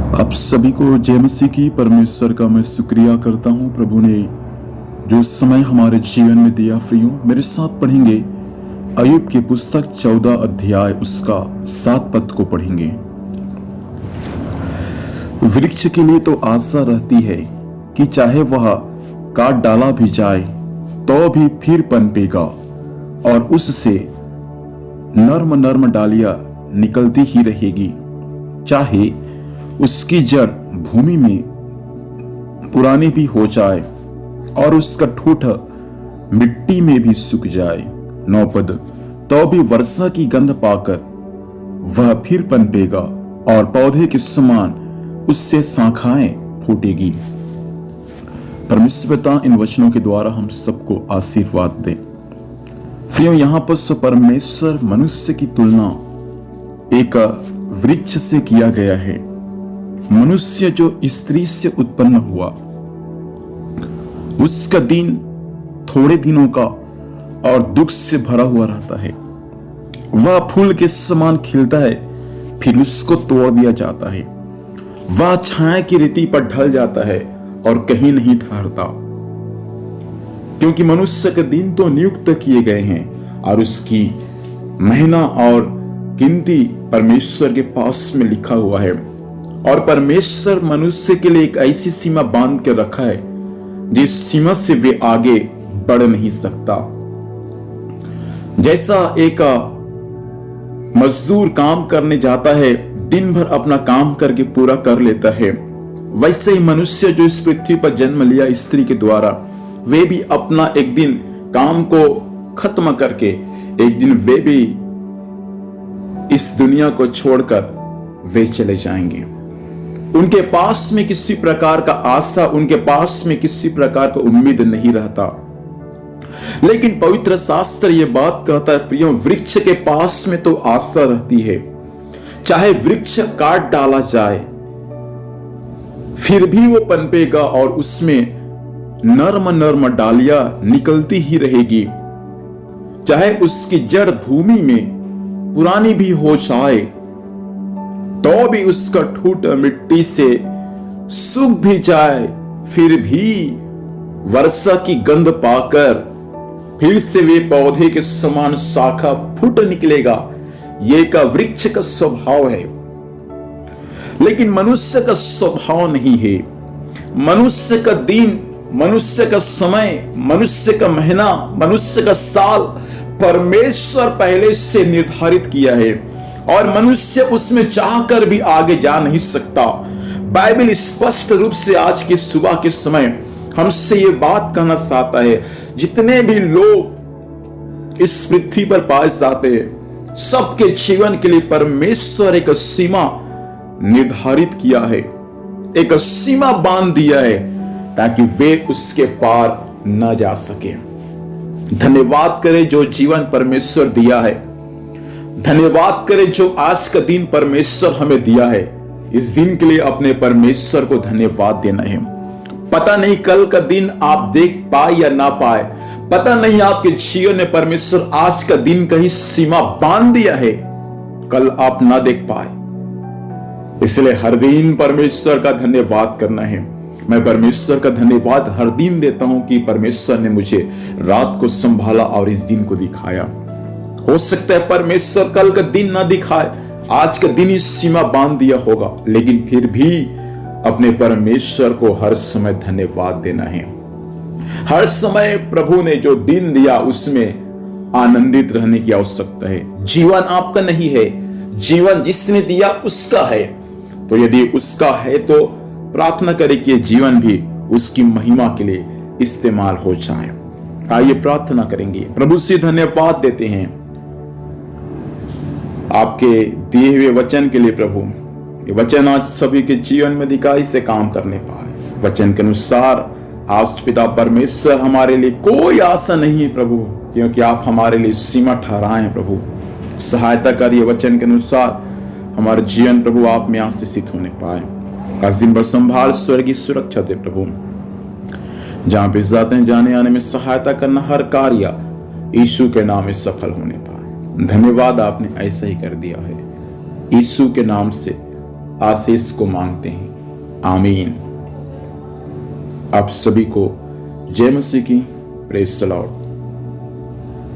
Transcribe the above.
आप सभी को जय मसीह की। परमेश्वर का मैं शुक्रिया करता हूँ। प्रभु ने जो समय हमारे जीवन में दिया। प्रियो, मेरे साथ पढ़ेंगे अय्यूब की पुस्तक 14 अध्याय उसका 7 पद को पढ़ेंगे। वृक्ष के लिए तो आशा रहती है कि चाहे वह काट डाला भी जाए तो भी फिर पनपेगा, और उससे नर्म नर्म डालियां निकलती ही रहेगी। चाहे उसकी जड़ भूमि में पुरानी भी हो जाए और उसका ठूठ मिट्टी में भी सूख जाए। 9 पद, तो भी वर्षा की गंध पाकर वह फिर पनपेगा और पौधे के समान उससे शाखाएं फूटेगी। परमेश्वर पिता इन वचनों के द्वारा हम सबको आशीर्वाद दे। फिर यहां पर परमेश्वर मनुष्य की तुलना एक वृक्ष से किया गया है। मनुष्य जो स्त्री से उत्पन्न हुआ, उसका दिन थोड़े दिनों का और दुख से भरा हुआ रहता है। वह फूल के समान खिलता है, फिर उसको तोड़ दिया जाता है। वह छाया की रीति पर ढल जाता है और कहीं नहीं ठहरता, क्योंकि मनुष्य के दिन तो नियुक्त किए गए हैं और उसकी महीना और गिनती परमेश्वर के पास में लिखा हुआ है। और परमेश्वर मनुष्य के लिए एक ऐसी सीमा बांध के रखा है जिस सीमा से वे आगे बढ़ नहीं सकता। जैसा एक मजदूर काम करने जाता है, दिन भर अपना काम करके पूरा कर लेता है, वैसे ही मनुष्य जो इस पृथ्वी पर जन्म लिया स्त्री के द्वारा, वे भी अपना एक दिन काम को खत्म करके एक दिन वे भी इस दुनिया को छोड़कर वे चले जाएंगे। उनके पास में किसी प्रकार का आशा, उनके पास में किसी प्रकार का उम्मीद नहीं रहता। लेकिन पवित्र शास्त्र ये बात कहता है, प्रियो, वृक्ष के पास में तो आशा रहती है। चाहे वृक्ष काट डाला जाए फिर भी वो पनपेगा और उसमें नर्म नर्म डालियां निकलती ही रहेगी। चाहे उसकी जड़ भूमि में पुरानी भी हो जाए तो भी उसका ठूठ मिट्टी से सूख भी जाए, फिर भी वर्षा की गंध पाकर फिर से वे पौधे के समान शाखा फूट निकलेगा। ये का वृक्ष का स्वभाव है। लेकिन मनुष्य का स्वभाव नहीं है। मनुष्य का दिन, मनुष्य का समय, मनुष्य का महीना, मनुष्य का साल परमेश्वर पहले से निर्धारित किया है और मनुष्य उसमें चाहकर भी आगे जा नहीं सकता। बाइबल स्पष्ट रूप से आज के सुबह के समय हमसे ये बात कहना चाहता है, जितने भी लोग इस पृथ्वी पर पाए जाते हैं, सबके जीवन के लिए परमेश्वर एक सीमा निर्धारित किया है, एक सीमा बांध दिया है ताकि वे उसके पार न जा सके। धन्यवाद करें जो जीवन परमेश्वर दिया है। धन्यवाद करें जो आज का दिन परमेश्वर हमें दिया है। इस दिन के लिए अपने परमेश्वर को धन्यवाद देना है। पता नहीं कल का दिन आप देख पाए या ना पाए, पता नहीं आपके जीवन में परमेश्वर आज का दिन कहीं सीमा बांध दिया है, कल आप ना देख पाए। इसलिए हर दिन परमेश्वर का धन्यवाद करना है। मैं परमेश्वर का धन्यवाद हर दिन देता हूं कि परमेश्वर ने मुझे रात को संभाला और इस दिन को दिखाया। हो सकता है परमेश्वर कल का दिन ना दिखाए, आज का दिन ही सीमा बांध दिया होगा, लेकिन फिर भी अपने परमेश्वर को हर समय धन्यवाद देना है। हर समय प्रभु ने जो दिन दिया उसमें आनंदित रहने की आवश्यकता है। जीवन आपका नहीं है, जीवन जिसने दिया उसका है। तो यदि उसका है तो प्रार्थना करें कि जीवन भी उसकी महिमा के लिए इस्तेमाल हो जाए। आइए प्रार्थना करेंगे। प्रभु से धन्यवाद देते हैं आपके दिए हुए वचन के लिए। प्रभु, ये वचन आज सभी के जीवन में अधिकाई से काम करने पाए। वचन के अनुसार आज पिता परमेश्वर हमारे लिए कोई आशा नहीं है प्रभु, क्योंकि आप हमारे लिए सीमा ठहराए हैं। प्रभु सहायता करिए, वचन के अनुसार हमारा जीवन प्रभु आप में आशीषित होने पाए। आज दिन भर संभाल, स्वर्गीय सुरक्षा दे प्रभु। जहां भी जाते हैं जाने आने में सहायता करना, हर कार्य यीशु के नाम में सफल होने पाए। धन्यवाद, आपने ऐसा ही कर दिया है। यीशु के नाम से आशीष को मांगते हैं। आमीन। आप सभी को जय मसीह की। Praise the Lord.